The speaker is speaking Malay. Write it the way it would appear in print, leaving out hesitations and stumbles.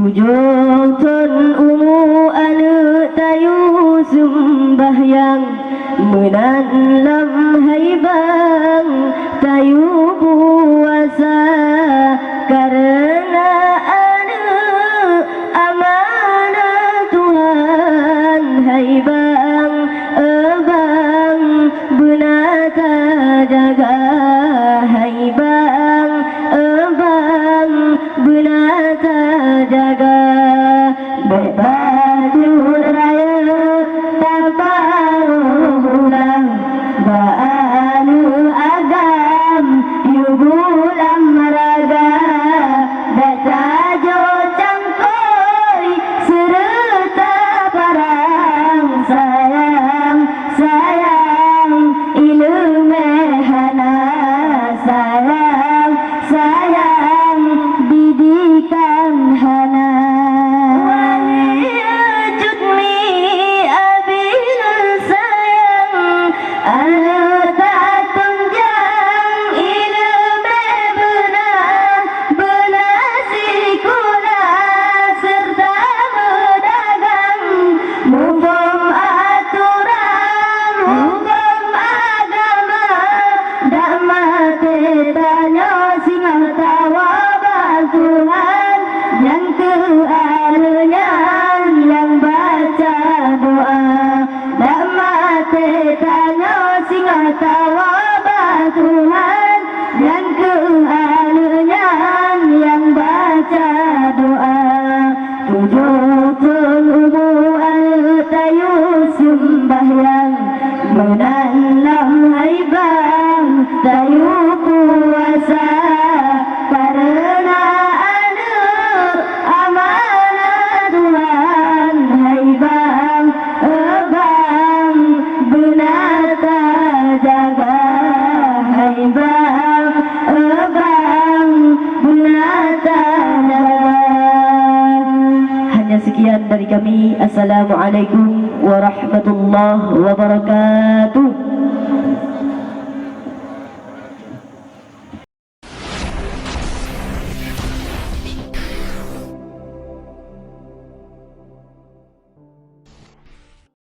7 ton ungu anu tayu sembahyang menan lam haibang tayu puasa karena anu amanah Tuhan haibang abang benata jaga haibang abang benata jaga berbaju raya tanpa ulang ba'anu agam yubulam maraga datajo cangkoi serta parang sayang sayang ilmehana sayang sayang didikan hana wajud mi abil sayang tak tunjang ilme benar sekolah serta berdagang hukum aturan hukum agama dak mati tanya singa tawa Tuhan yang kealnya yang baca doa dak mati tanya singa tawa Tuhan yang kealnya yang baca doa 7 ton ubu tayu sembahyang menanam haibang tayu puasa karena ada amanah Tuhan haibang abang benata jaga haibang abang benata jaga. Hanya sekian dari kami. Assalamualaikum warahmatullahi wabarakatuh.